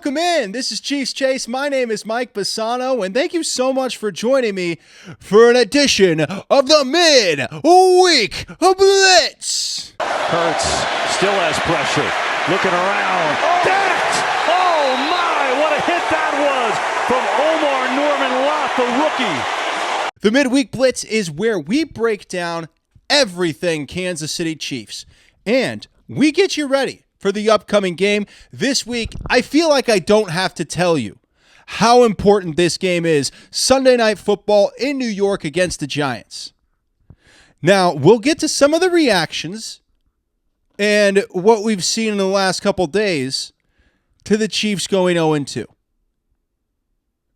welcome in. This is Chiefs Chase. My name is Mike Bassano, and thank you so much for joining me for an edition of the Mid-Week Blitz. Hurts still has pressure, looking around. Decked! Oh my, what a hit that was from Omar Norman Lott, the rookie. The Midweek Blitz is where we break down everything Kansas City Chiefs, and we get you ready for the upcoming game. This week, I feel like I don't have to tell you how important this game is. Sunday Night Football in New York against the Giants. Now, we'll get to some of the reactions and what we've seen in the last couple days to the Chiefs going 0-2.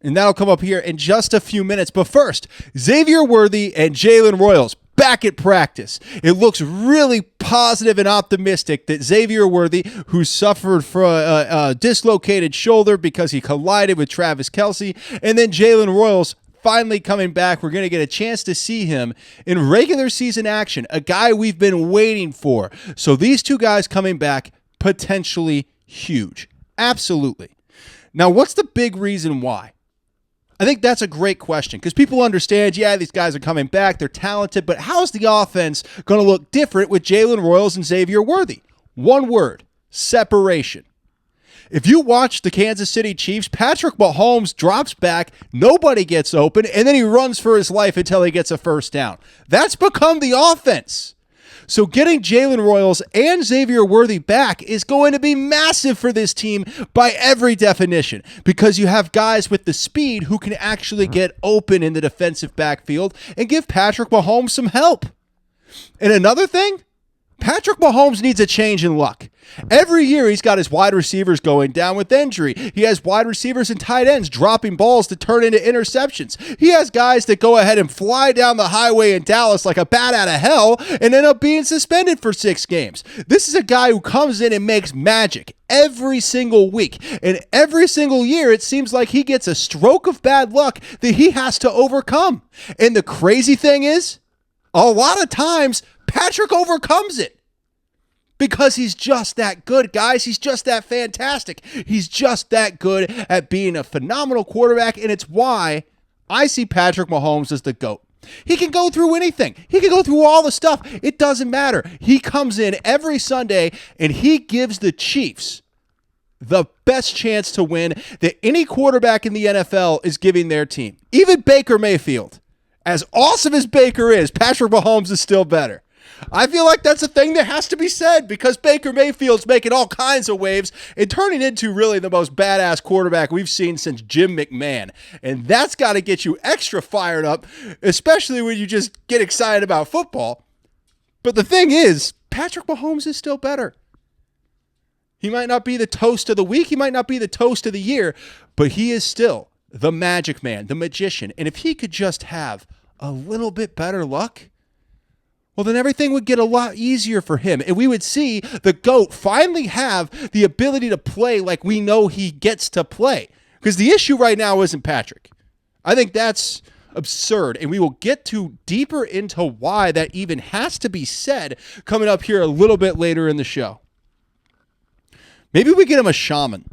And that'll come up here in just a few minutes. But first, Xavier Worthy and Jalen Royals back at practice. It looks really positive and optimistic that Xavier Worthy, who suffered from a dislocated shoulder because he collided with Travis Kelce, and then Jalen Royals finally coming back. We're going to get a chance to see him in regular season action, a guy we've been waiting for. So these two guys coming back, potentially huge. Absolutely. Now, what's the big reason why? I think that's a great question because people understand, yeah, these guys are coming back, they're talented, but how's the offense going to look different with Jalen Royals and Xavier Worthy? One word: separation. If you watch the Kansas City Chiefs, Patrick Mahomes drops back, nobody gets open, and then he runs for his life until he gets a first down. That's become the offense. So getting Jalen Royals and Xavier Worthy back is going to be massive for this team by every definition because you have guys with the speed who can actually get open in the defensive backfield and give Patrick Mahomes some help. And another thing, Patrick Mahomes needs a change in luck. Every year he's got his wide receivers going down with injury. He has wide receivers and tight ends dropping balls to turn into interceptions. He has guys that go ahead and fly down the highway in Dallas like a bat out of hell and end up being suspended for 6 games. This is a guy who comes in and makes magic every single week. And every single year it seems like he gets a stroke of bad luck that he has to overcome. And the crazy thing is, a lot of times Patrick overcomes it. Because he's just that good, guys. He's just that fantastic. He's just that good at being a phenomenal quarterback, and it's why I see Patrick Mahomes as the GOAT. He can go through anything. He can go through all the stuff. It doesn't matter. He comes in every Sunday, and he gives the Chiefs the best chance to win that any quarterback in the NFL is giving their team. Even Baker Mayfield. As awesome as Baker is, Patrick Mahomes is still better. I feel like that's a thing that has to be said because Baker Mayfield's making all kinds of waves and turning into really the most badass quarterback we've seen since Jim McMahon. And that's got to get you extra fired up, especially when you just get excited about football. But the thing is, Patrick Mahomes is still better. He might not be the toast of the week. He might not be the toast of the year, but he is still the magic man, the magician. And if he could just have a little bit better luck, well, then everything would get a lot easier for him. And we would see the GOAT finally have the ability to play like we know he gets to play. Because the issue right now isn't Patrick. I think that's absurd. And we will get to deeper into why that even has to be said coming up here a little bit later in the show. Maybe we get him a shaman.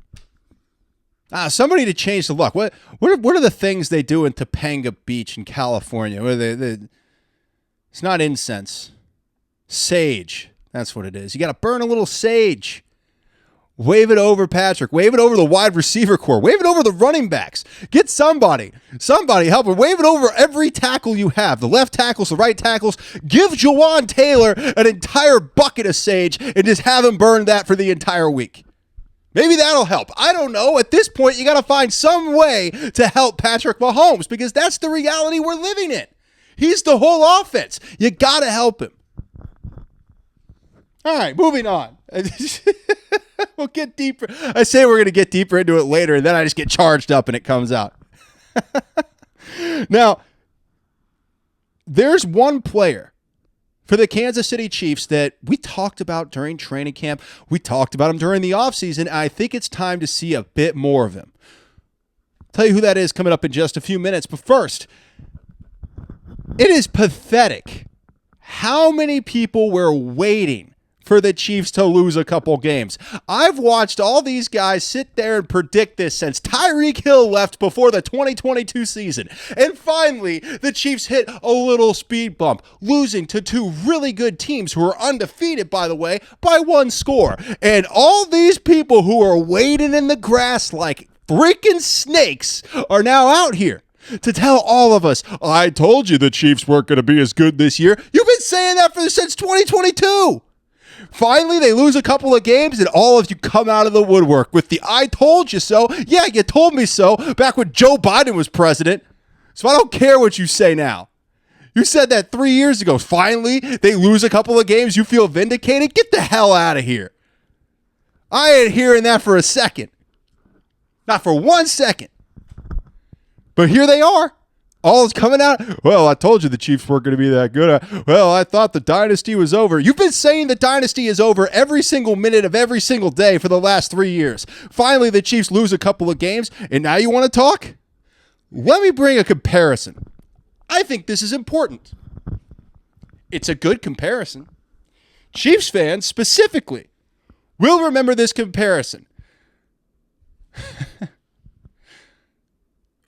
Somebody to change the luck. What are the things they do in Topanga Beach in California? What are they It's not incense. Sage. That's what it is. You got to burn a little sage. Wave it over Patrick. Wave it over the wide receiver core. Wave it over the running backs. Get somebody help him. Wave it over every tackle you have. The left tackles, the right tackles. Give Jawan Taylor an entire bucket of sage and just have him burn that for the entire week. Maybe that'll help. I don't know. At this point, you got to find some way to help Patrick Mahomes because that's the reality we're living in. He's the whole offense. You got to help him. All right, moving on. We'll get deeper. I say we're going to get deeper into it later, and then I just get charged up and it comes out. Now, there's one player for the Kansas City Chiefs that we talked about during training camp. We talked about him during the offseason. I think it's time to see a bit more of him. I'll tell you who that is coming up in just a few minutes. But first, it is pathetic how many people were waiting for the Chiefs to lose a couple games. I've watched all these guys sit there and predict this since Tyreek Hill left before the 2022 season. And finally, the Chiefs hit a little speed bump, losing to two really good teams who are undefeated, by the way, by one score. And all these people who are wading in the grass like freaking snakes are now out here to tell all of us, I told you the Chiefs weren't going to be as good this year. You've been saying that since 2022. Finally, they lose a couple of games, and all of you come out of the woodwork with the I told you so. Yeah, you told me so back when Joe Biden was president. So I don't care what you say now. You said that 3 years ago. Finally, they lose a couple of games. You feel vindicated? Get the hell out of here. I ain't hearing that for a second. Not for 1 second. But here they are. All is coming out. Well, I told you the Chiefs weren't going to be that good. Well, I thought the dynasty was over. You've been saying the dynasty is over every single minute of every single day for the last 3 years. Finally, the Chiefs lose a couple of games, and now you want to talk? Let me bring a comparison. I think this is important. It's a good comparison. Chiefs fans, specifically, will remember this comparison.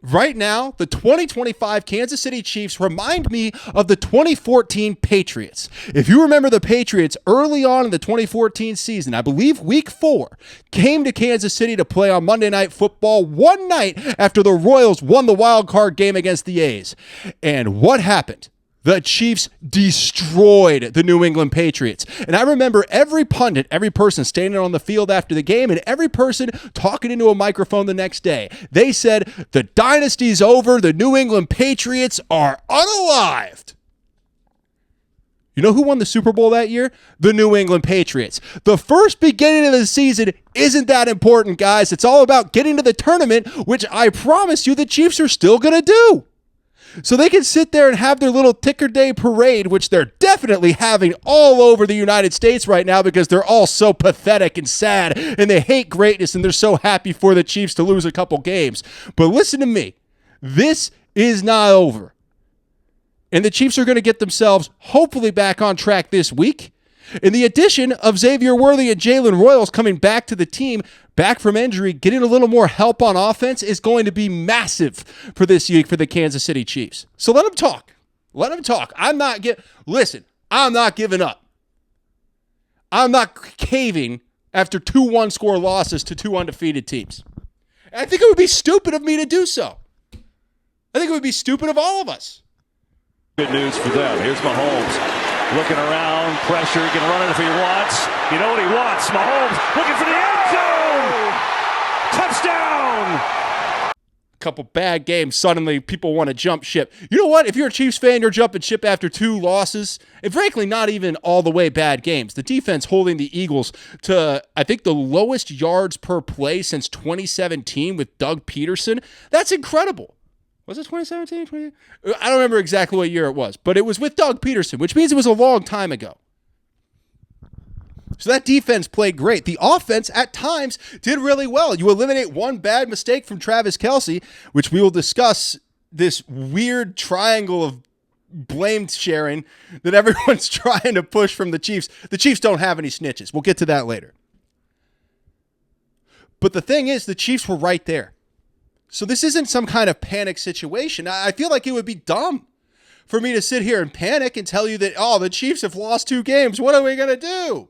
Right now, the 2025 Kansas City Chiefs remind me of the 2014 Patriots. If you remember the Patriots early on in the 2014 season, I believe week 4, came to Kansas City to play on Monday Night Football one night after the Royals won the wild card game against the A's. And what happened? The Chiefs destroyed the New England Patriots. And I remember every pundit, every person standing on the field after the game, and every person talking into a microphone the next day. They said, the dynasty's over. The New England Patriots are unalived. You know who won the Super Bowl that year? The New England Patriots. The first beginning of the season isn't that important, guys. It's all about getting to the tournament, which I promise you the Chiefs are still going to do. So they can sit there and have their little ticker day parade, which they're definitely having all over the United States right now because they're all so pathetic and sad and they hate greatness and they're so happy for the Chiefs to lose a couple games. But listen to me. This is not over. And the Chiefs are going to get themselves hopefully back on track this week. And the addition of Xavier Worthy and Jalen Royals coming back to the team, back from injury, getting a little more help on offense is going to be massive for this week for the Kansas City Chiefs. So let them talk. Let them talk. I'm not giving up. I'm not caving after 2 one-score losses to 2 undefeated teams. And I think it would be stupid of me to do so. I think it would be stupid of all of us. Good news for them. Here's Mahomes. Looking around, pressure, he can run it if he wants. You know what he wants? Mahomes looking for the end zone! Touchdown! Couple bad games, suddenly people want to jump ship. You know what? If you're a Chiefs fan, you're jumping ship after 2 losses. And frankly, not even all the way bad games. The defense holding the Eagles to, I think, the lowest yards per play since 2017 with Doug Peterson. That's incredible. Was it 2017? I don't remember exactly what year it was, but it was with Doug Peterson, which means it was a long time ago. So that defense played great. The offense, at times, did really well. You eliminate one bad mistake from Travis Kelce, which we will discuss, this weird triangle of blame sharing that everyone's trying to push from the Chiefs. The Chiefs don't have any snitches. We'll get to that later. But the thing is, the Chiefs were right there. So this isn't some kind of panic situation. I feel like it would be dumb for me to sit here and panic and tell you that, oh, the Chiefs have lost 2 games. What are we going to do?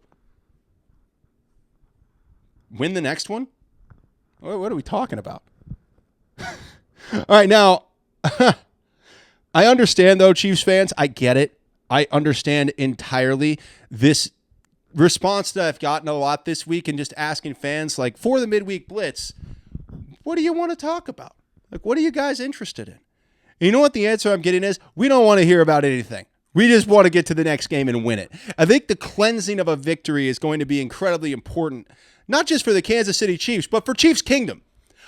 Win the next one? What are we talking about? All right, now, I understand, though, Chiefs fans. I get it. I understand entirely this response that I've gotten a lot this week and just asking fans, like, for the midweek blitz, what do you want to talk about? Like, what are you guys interested in? And you know what the answer I'm getting is? We don't want to hear about anything. We just want to get to the next game and win it. I think the cleansing of a victory is going to be incredibly important, not just for the Kansas City Chiefs, but for Chiefs Kingdom.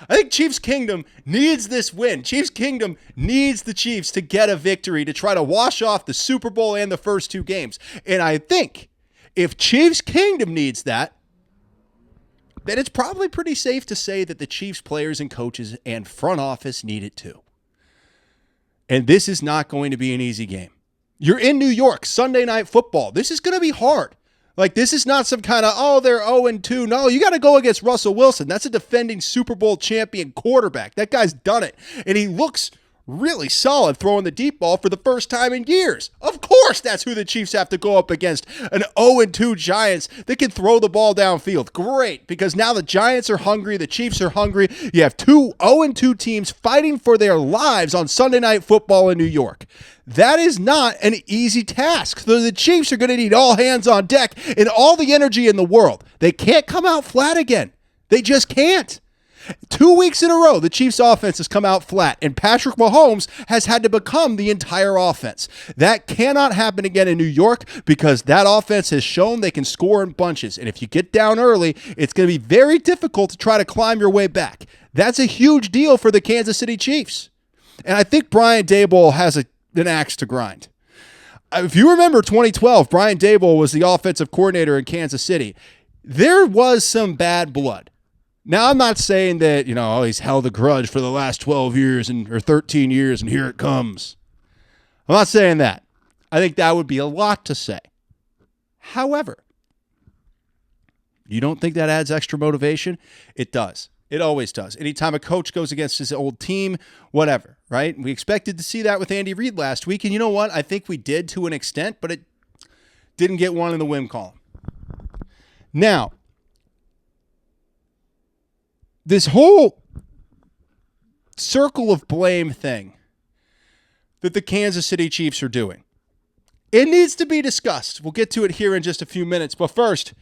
I think Chiefs Kingdom needs this win. Chiefs Kingdom needs the Chiefs to get a victory to try to wash off the Super Bowl and the first 2 games. And I think if Chiefs Kingdom needs that, then it's probably pretty safe to say that the Chiefs players and coaches and front office need it too. And this is not going to be an easy game. You're in New York, Sunday Night Football. This is going to be hard. Like, this is not some kind of, oh, they're 0-2. No, you got to go against Russell Wilson. That's a defending Super Bowl champion quarterback. That guy's done it. And he looks really solid throwing the deep ball for the first time in years. Of course, that's who the Chiefs have to go up against, an 0-2 Giants that can throw the ball downfield. Great, because now the Giants are hungry, the Chiefs are hungry. You have two 0-2 teams fighting for their lives on Sunday Night Football in New York. That is not an easy task. So the Chiefs are going to need all hands on deck and all the energy in the world. They can't come out flat again. They just can't. 2 weeks in a row, the Chiefs' offense has come out flat, and Patrick Mahomes has had to become the entire offense. That cannot happen again in New York because that offense has shown they can score in bunches, and if you get down early, it's going to be very difficult to try to climb your way back. That's a huge deal for the Kansas City Chiefs, and I think Brian Daboll has an axe to grind. If you remember 2012, Brian Daboll was the offensive coordinator in Kansas City. There was some bad blood. Now, I'm not saying that, he's held a grudge for the last 12 years or 13 years, and here it comes. I'm not saying that. I think that would be a lot to say. However, you don't think that adds extra motivation? It does. It always does. Anytime a coach goes against his old team, whatever, right? We expected to see that with Andy Reid last week, and you know what? I think we did to an extent, but it didn't get one in the win column. Now, this whole circle of blame thing that the Kansas City Chiefs are doing, it needs to be discussed. We'll get to it here in just a few minutes. But first,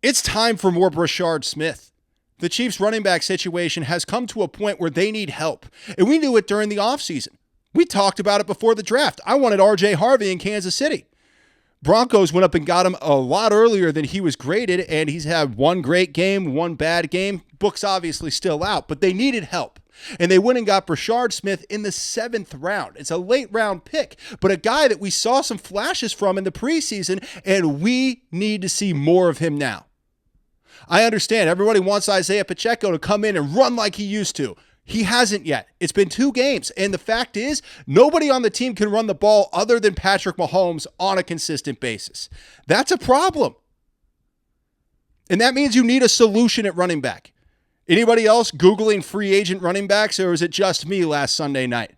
it's time for more Brashard Smith. The Chiefs running back situation has come to a point where they need help. And we knew it during the offseason. We talked about it before the draft. I wanted R.J. Harvey in Kansas City. Broncos went up and got him a lot earlier than he was graded, and he's had one great game, one bad game. Book's obviously still out, but they needed help. And they went and got Brashard Smith in the 7th round. It's a late round pick, but a guy that we saw some flashes from in the preseason, and we need to see more of him now. I understand everybody wants Isaiah Pacheco to come in and run like he used to. He hasn't yet. It's been 2 games. And the fact is, nobody on the team can run the ball other than Patrick Mahomes on a consistent basis. That's a problem. And that means you need a solution at running back. Anybody else Googling free agent running backs, or is it just me last Sunday night?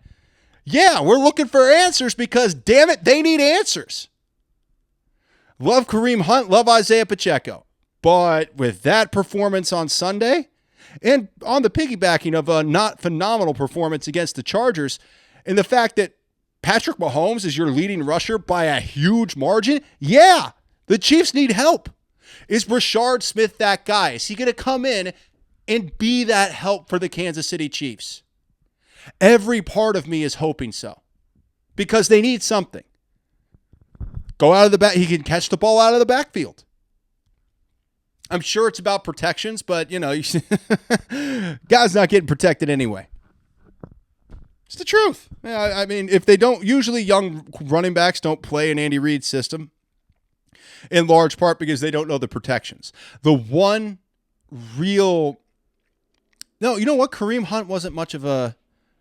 Yeah, we're looking for answers because, damn it, they need answers. Love Kareem Hunt, love Isaiah Pacheco. But with that performance on Sunday, and on the piggybacking of a not phenomenal performance against the Chargers, and the fact that Patrick Mahomes is your leading rusher by a huge margin, yeah, the Chiefs need help. Is Brashard Smith that guy? Is he going to come in and be that help for the Kansas City Chiefs? Every part of me is hoping so, because they need something. Go out of the back. He can catch the ball out of the backfield. I'm sure it's about protections, but, guy's not getting protected anyway. It's the truth. I mean, if they don't, usually young running backs don't play in Andy Reid's system, in large part because they don't know the protections. The one real, no, you know what? Kareem Hunt wasn't much of an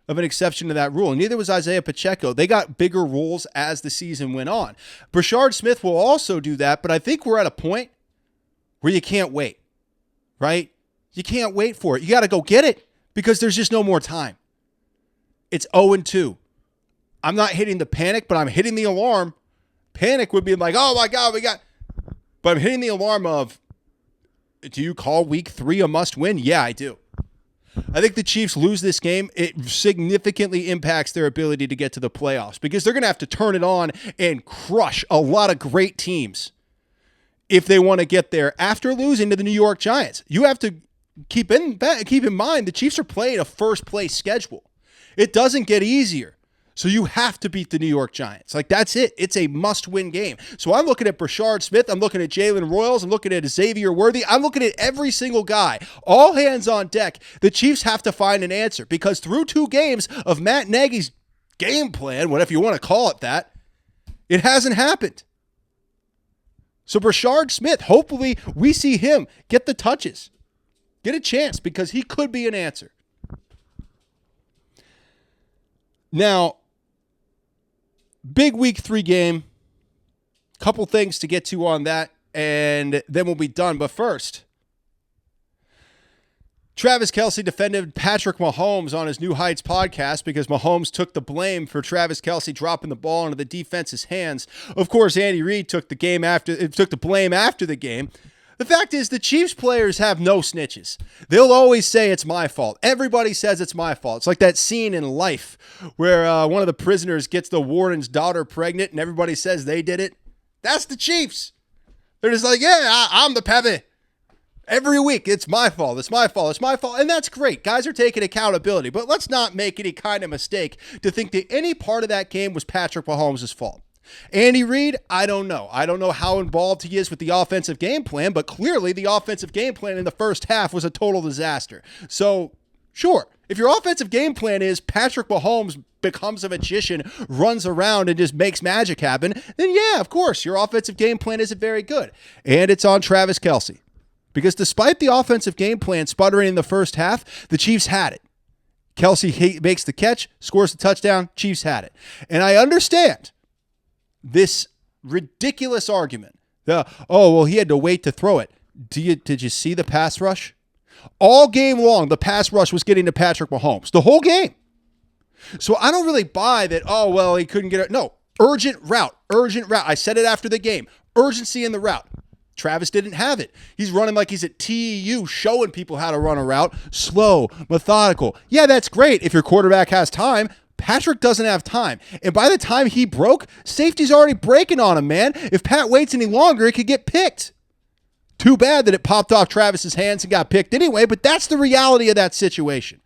exception to that rule. And neither was Isaiah Pacheco. They got bigger rules as the season went on. Brashard Smith will also do that, but I think we're at a point where you can't wait, right? You can't wait for it. You got to go get it because there's just no more time. It's 0-2. I'm not hitting the panic, but I'm hitting the alarm. Panic would be like, oh my God, but I'm hitting the alarm of, do you call week 3 a must win? Yeah, I do. I think the Chiefs lose this game. It significantly impacts their ability to get to the playoffs because they're going to have to turn it on and crush a lot of great teams if they want to get there after losing to the New York Giants. You have to keep in mind the Chiefs are playing a first-place schedule. It doesn't get easier. So you have to beat the New York Giants. Like, that's it. It's a must-win game. So I'm looking at Brashard Smith. I'm looking at Jalen Royals. I'm looking at Xavier Worthy. I'm looking at every single guy. All hands on deck. The Chiefs have to find an answer because through 2 games of Matt Nagy's game plan, whatever you want to call it that, it hasn't happened. So Brashard Smith, hopefully we see him get the touches, get a chance because he could be an answer. Now, big week 3 game Couple things to get to on that, and then we'll be done. But first, Travis Kelce defended Patrick Mahomes on his New Heights podcast because Mahomes took the blame for Travis Kelce dropping the ball into the defense's hands. Of course, Andy Reid took the blame after the game. The fact is, the Chiefs players have no snitches. They'll always say it's my fault. Everybody says it's my fault. It's like that scene in Life where one of the prisoners gets the warden's daughter pregnant and everybody says they did it. That's the Chiefs. They're just like, yeah, I'm the peppy. Every week, it's my fault, it's my fault, it's my fault. And that's great. Guys are taking accountability. But let's not make any kind of mistake to think that any part of that game was Patrick Mahomes' fault. Andy Reid, I don't know. I don't know how involved he is with the offensive game plan, but clearly the offensive game plan in the first half was a total disaster. So, sure, if your offensive game plan is Patrick Mahomes becomes a magician, runs around and just makes magic happen, then yeah, of course, your offensive game plan isn't very good. And it's on Travis Kelce. Because despite the offensive game plan sputtering in the first half, the Chiefs had it. Kelce makes the catch, scores the touchdown, Chiefs had it. And I understand this ridiculous argument. He had to wait to throw it. Did you see the pass rush? All game long, the pass rush was getting to Patrick Mahomes. The whole game. So I don't really buy that, he couldn't get it. No, urgent route. I said it after the game. Urgency in the route. Travis didn't have it. He's running like he's at TEU, showing people how to run a route. Slow, methodical. Yeah, that's great if your quarterback has time. Patrick doesn't have time. And by the time he broke, safety's already breaking on him, man. If Pat waits any longer, it could get picked. Too bad that it popped off Travis's hands and got picked anyway, but that's the reality of that situation.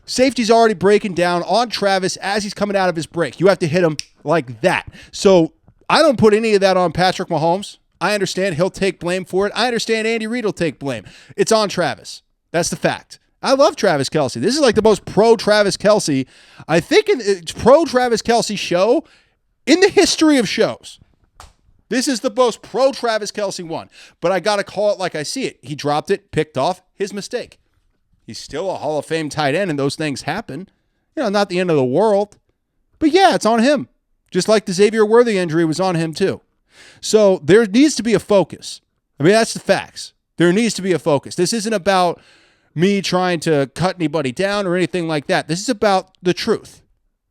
Safety's already breaking down on Travis as he's coming out of his break. You have to hit him like that. So I don't put any of that on Patrick Mahomes. I understand he'll take blame for it. I understand Andy Reid will take blame. It's on Travis. That's the fact. I love Travis Kelce. This is like the most pro-Travis Kelce, I think, pro-Travis Kelce show in the history of shows. This is the most pro-Travis Kelce one. But I got to call it like I see it. He dropped it, picked off, his mistake. He's still a Hall of Fame tight end, and those things happen. Not the end of the world. But yeah, it's on him. Just like the Xavier Worthy injury was on him too. So there needs to be a focus. I mean, that's the facts. There needs to be a focus. This isn't about me trying to cut anybody down or anything like that. This is about the truth,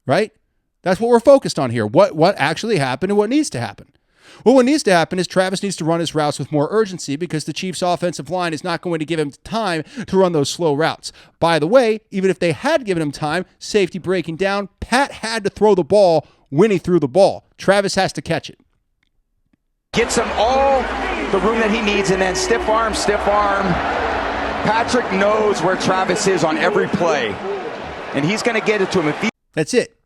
right? That's what we're focused on here. What actually happened and what needs to happen. Well, what needs to happen is Travis needs to run his routes with more urgency because the Chiefs' offensive line is not going to give him time to run those slow routes. By the way, even if they had given him time, safety breaking down, Pat had to throw the ball when he threw the ball. Travis has to catch it. Gets him all the room that he needs, and then stiff arm. Patrick knows where Travis is on every play, and he's going to get it to him. That's it.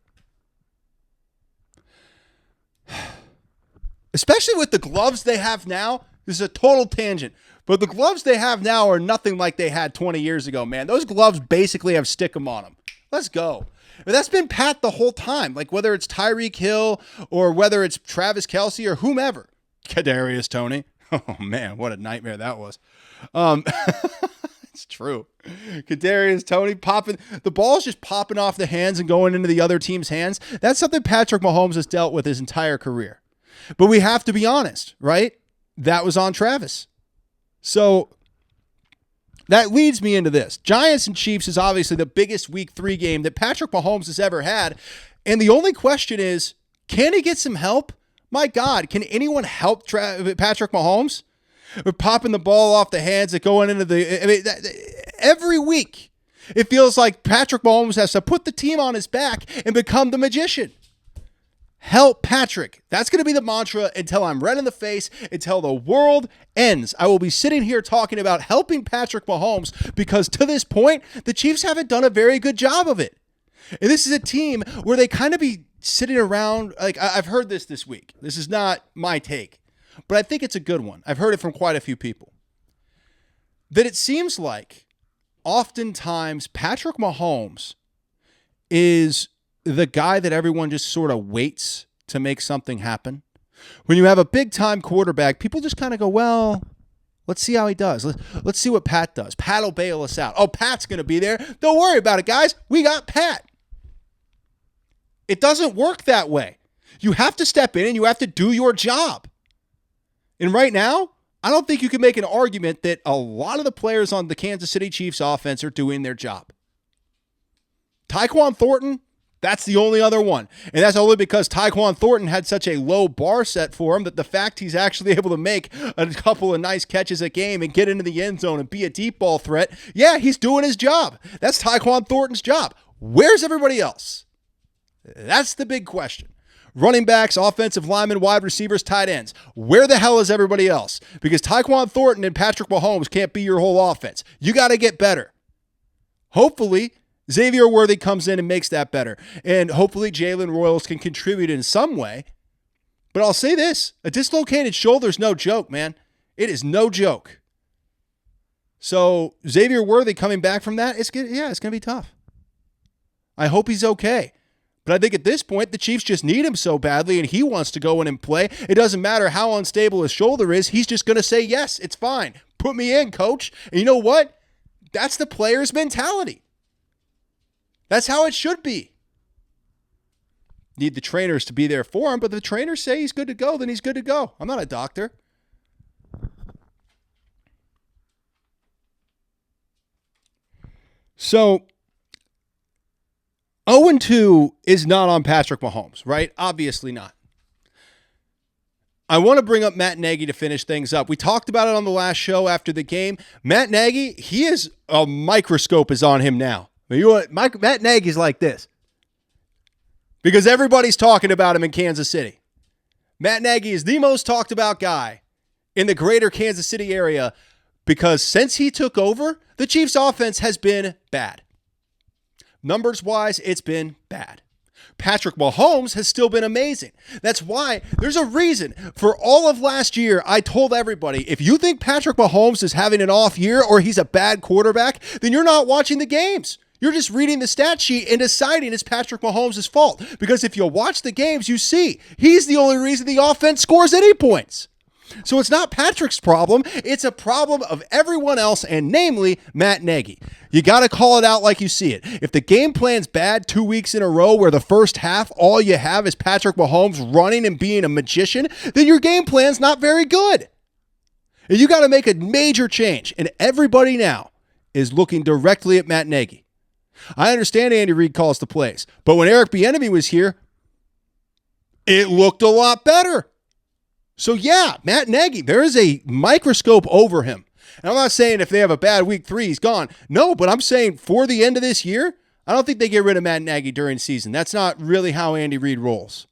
Especially with the gloves they have now. This is a total tangent. But the gloves they have now are nothing like they had 20 years ago, man. Those gloves basically have stickum on them. Let's go. But that's been Pat the whole time. Like whether it's Tyreek Hill or whether it's Travis Kelce or whomever. Kadarius Toney. Oh, man, what a nightmare that was. It's true. Kadarius Toney popping. The ball's just popping off the hands and going into the other team's hands. That's something Patrick Mahomes has dealt with his entire career. But we have to be honest, right? That was on Travis. So that leads me into this. Giants and Chiefs is obviously the biggest Week 3 game that Patrick Mahomes has ever had. And the only question is, can he get some help? My God, can anyone help Patrick Mahomes? We're popping the ball off the hands that going into every week. It feels like Patrick Mahomes has to put the team on his back and become the magician. Help Patrick. That's going to be the mantra until I'm red in the face, until the world ends. I will be sitting here talking about helping Patrick Mahomes because to this point, the Chiefs haven't done a very good job of it. And this is a team where they kind of be sitting around, like I've heard this week. This is not my take, but I think it's a good one. I've heard it from quite a few people. That it seems like oftentimes Patrick Mahomes is the guy that everyone just sort of waits to make something happen. When you have a big-time quarterback, people just kind of go, well, let's see how he does. Let's see what Pat does. Pat will bail us out. Oh, Pat's going to be there. Don't worry about it, guys. We got Pat. It doesn't work that way. You have to step in and you have to do your job. And right now, I don't think you can make an argument that a lot of the players on the Kansas City Chiefs offense are doing their job. Tyquan Thornton, that's the only other one. And that's only because Tyquan Thornton had such a low bar set for him that the fact he's actually able to make a couple of nice catches a game and get into the end zone and be a deep ball threat, yeah, he's doing his job. That's Tyquan Thornton's job. Where's everybody else? That's the big question. Running backs, offensive linemen, wide receivers, tight ends. Where the hell is everybody else? Because Tyquan Thornton and Patrick Mahomes can't be your whole offense. You got to get better. Hopefully, Xavier Worthy comes in and makes that better. And hopefully Jalen Royals can contribute in some way. But I'll say this, a dislocated shoulder is no joke, man. It is no joke. So Xavier Worthy coming back from that, it's going to be tough. I hope he's okay. But I think at this point, the Chiefs just need him so badly, and he wants to go in and play. It doesn't matter how unstable his shoulder is. He's just going to say, yes, it's fine. Put me in, coach. And you know what? That's the player's mentality. That's how it should be. Need the trainers to be there for him, but the trainers say he's good to go, then he's good to go. I'm not a doctor. So 0-2 is not on Patrick Mahomes, right? Obviously not. I want to bring up Matt Nagy to finish things up. We talked about it on the last show after the game. Matt Nagy, a microscope is on him now. Matt Nagy's like this because everybody's talking about him in Kansas City. Matt Nagy is the most talked about guy in the greater Kansas City area because since he took over, the Chiefs' offense has been bad. Numbers-wise, it's been bad. Patrick Mahomes has still been amazing. That's why there's a reason. For all of last year, I told everybody, if you think Patrick Mahomes is having an off year or he's a bad quarterback, then you're not watching the games. You're just reading the stat sheet and deciding it's Patrick Mahomes' fault. Because if you watch the games, you see he's the only reason the offense scores any points. So it's not Patrick's problem. It's a problem of everyone else, and namely Matt Nagy. You got to call it out like you see it. If the game plan's bad 2 weeks in a row where the first half, all you have is Patrick Mahomes running and being a magician, then your game plan's not very good. And you got to make a major change, and everybody now is looking directly at Matt Nagy. I understand Andy Reid calls the plays, but when Eric Bieniemy was here, it looked a lot better. So yeah, Matt Nagy, there is a microscope over him. And I'm not saying if they have a bad week 3, he's gone. No, but I'm saying for the end of this year, I don't think they get rid of Matt Nagy during season. That's not really how Andy Reid rolls.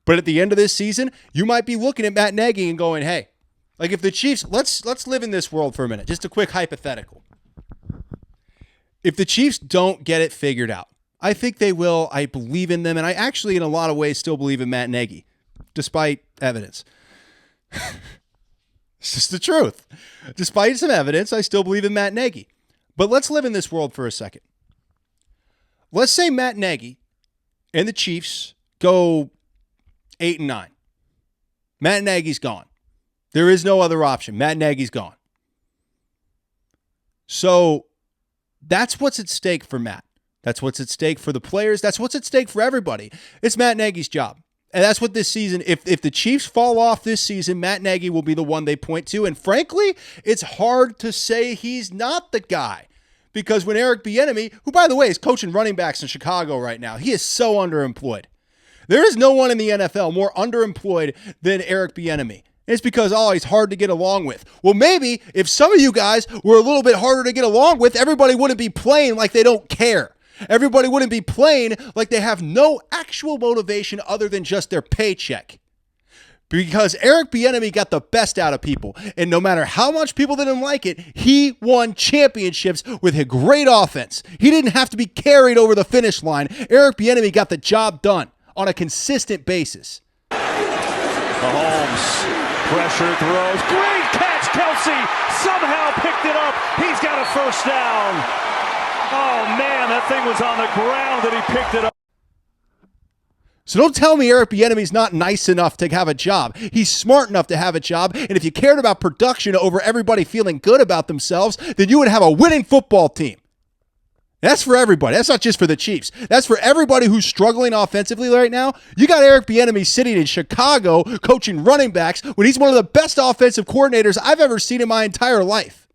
But at the end of this season, you might be looking at Matt Nagy and going, hey, like if the Chiefs, let's live in this world for a minute. Just a quick hypothetical. If the Chiefs don't get it figured out, I think they will. I believe in them. And I actually, in a lot of ways, still believe in Matt Nagy, despite evidence. It's just the truth. Despite some evidence, I still believe in Matt Nagy. But let's live in this world for a second. Let's say Matt Nagy and the Chiefs go 8-9. Matt Nagy's gone. There is no other option. Matt Nagy's gone. So that's what's at stake for Matt. That's what's at stake for the players. That's what's at stake for everybody. It's Matt Nagy's job. And that's what this season, if the Chiefs fall off this season, Matt Nagy will be the one they point to. And frankly, it's hard to say he's not the guy. Because when Eric Bieniemy, who by the way is coaching running backs in Chicago right now, he is so underemployed. There is no one in the NFL more underemployed than Eric Bieniemy. It's because, he's hard to get along with. Well, maybe if some of you guys were a little bit harder to get along with, everybody wouldn't be playing like they don't care. Everybody wouldn't be playing like they have no actual motivation other than just their paycheck. Because Eric Bieniemy got the best out of people. And no matter how much people didn't like it, he won championships with a great offense. He didn't have to be carried over the finish line. Eric Bieniemy got the job done on a consistent basis. Mahomes, pressure throws. Great catch, Kelsey. Somehow picked it up. He's got a first down. Oh, man, that thing was on the ground that he picked it up. So don't tell me Eric Bieniemy's not nice enough to have a job. He's smart enough to have a job, and if you cared about production over everybody feeling good about themselves, then you would have a winning football team. That's for everybody. That's not just for the Chiefs. That's for everybody who's struggling offensively right now. You got Eric Bieniemy sitting in Chicago coaching running backs when he's one of the best offensive coordinators I've ever seen in my entire life.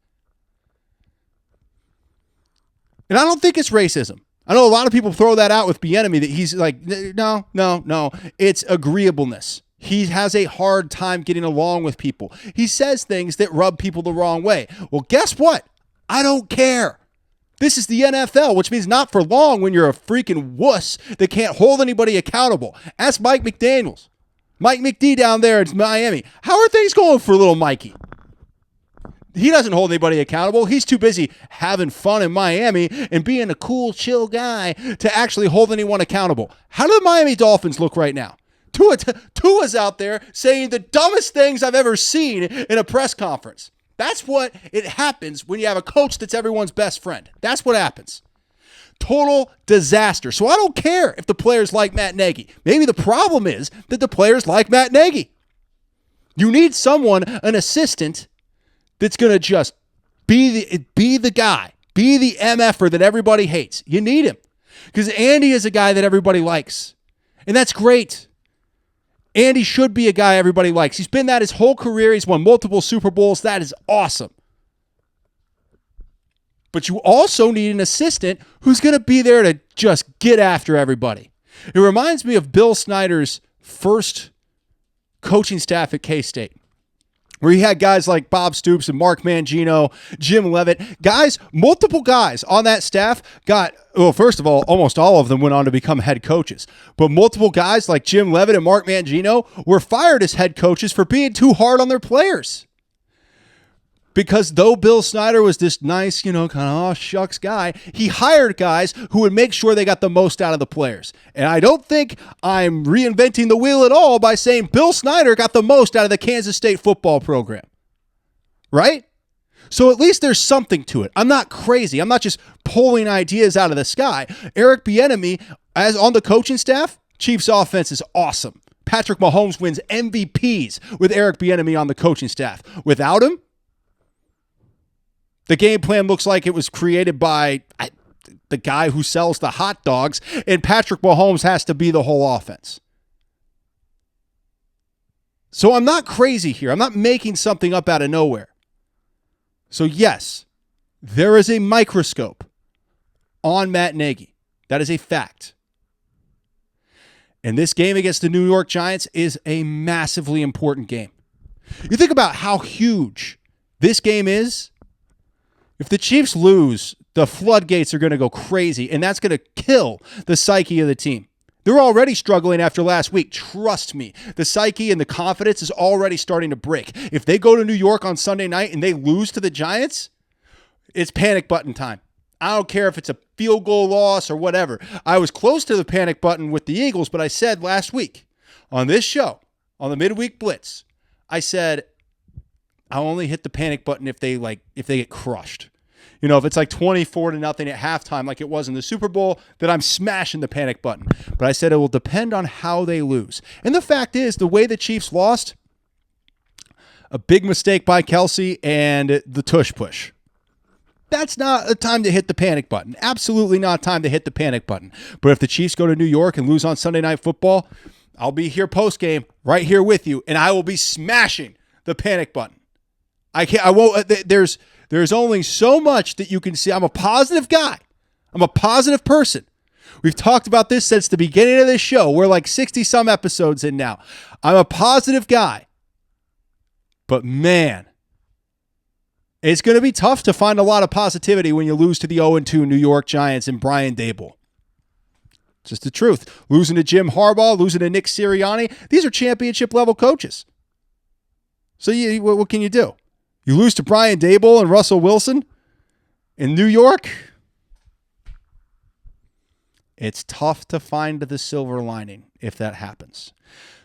And I don't think it's racism. I know a lot of people throw that out with Bieniemy, that he's like, no. It's agreeableness. He has a hard time getting along with people. He says things that rub people the wrong way. Well, guess what? I don't care. This is the NFL, which means not for long when you're a freaking wuss that can't hold anybody accountable. Ask Mike McDaniels. Mike McD down there in Miami. How are things going for little Mikey? He doesn't hold anybody accountable. He's too busy having fun in Miami and being a cool, chill guy to actually hold anyone accountable. How do the Miami Dolphins look right now? Tua's out there saying the dumbest things I've ever seen in a press conference. That's what it happens when you have a coach that's everyone's best friend. That's what happens. Total disaster. So I don't care if the players like Matt Nagy. Maybe the problem is that the players like Matt Nagy. You need someone, an assistant, that's going to just be the guy, be the MFer that everybody hates. You need him because Andy is a guy that everybody likes, and that's great. Andy should be a guy everybody likes. He's been that his whole career. He's won multiple Super Bowls. That is awesome. But you also need an assistant who's going to be there to just get after everybody. It reminds me of Bill Snyder's first coaching staff at K-State, where he had guys like Bob Stoops and Mark Mangino, Jim Leavitt, guys, multiple guys on that staff first of all, almost all of them went on to become head coaches. But multiple guys like Jim Leavitt and Mark Mangino were fired as head coaches for being too hard on their players. Because though Bill Snyder was this nice, kind of, oh, shucks guy, he hired guys who would make sure they got the most out of the players. And I don't think I'm reinventing the wheel at all by saying Bill Snyder got the most out of the Kansas State football program. Right? So at least there's something to it. I'm not crazy. I'm not just pulling ideas out of the sky. Eric Bieniemy, as on the coaching staff, Chiefs offense is awesome. Patrick Mahomes wins MVPs with Eric Bieniemy on the coaching staff. Without him, the game plan looks like it was created by the guy who sells the hot dogs, and Patrick Mahomes has to be the whole offense. So I'm not crazy here. I'm not making something up out of nowhere. So yes, there is a microscope on Matt Nagy. That is a fact. And this game against the New York Giants is a massively important game. You think about how huge this game is. If the Chiefs lose, the floodgates are going to go crazy, and that's going to kill the psyche of the team. They're already struggling after last week. Trust me, the psyche and the confidence is already starting to break. If they go to New York on Sunday night and they lose to the Giants, it's panic button time. I don't care if it's a field goal loss or whatever. I was close to the panic button with the Eagles, but I said last week on this show, on the Midweek Blitz, I said I'll only hit the panic button if they get crushed. If it's like 24-0 at halftime like it was in the Super Bowl, then I'm smashing the panic button. But I said it will depend on how they lose. And the fact is, the way the Chiefs lost, a big mistake by Kelsey and the tush push. That's not a time to hit the panic button. Absolutely not time to hit the panic button. But if the Chiefs go to New York and lose on Sunday Night Football, I'll be here post-game right here with you, and I will be smashing the panic button. I won't. There's only so much that you can see. I'm a positive guy. I'm a positive person. We've talked about this since the beginning of this show. We're like 60-some episodes in now. I'm a positive guy. But man, it's going to be tough to find a lot of positivity when you lose to the 0-2 New York Giants and Brian Daboll. Just the truth. Losing to Jim Harbaugh, losing to Nick Sirianni, these are championship-level coaches. So what can you do? You lose to Brian Daboll and Russell Wilson in New York? It's tough to find the silver lining if that happens.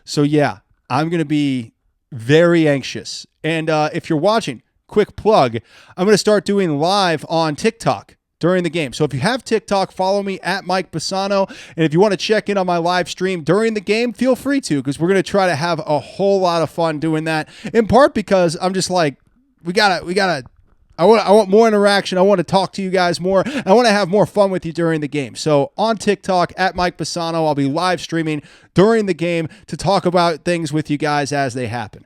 So yeah, I'm going to be very anxious. And if you're watching, quick plug, I'm going to start doing live on TikTok during the game. So if you have TikTok, follow me at Mike Bassano. And if you want to check in on my live stream during the game, feel free to, because we're going to try to have a whole lot of fun doing that. In part because I'm just like, I I want more interaction. I want to talk to you guys more. I want to have more fun with you during the game. So on TikTok at Mike Bassano, I'll be live streaming during the game to talk about things with you guys as they happen.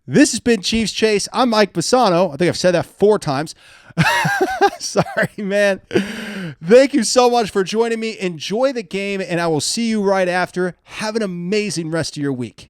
This has been Chiefs Chase. I'm Mike Bassano. I think I've said that 4 times. Sorry, man. Thank you so much for joining me. Enjoy the game, and I will see you right after. Have an amazing rest of your week.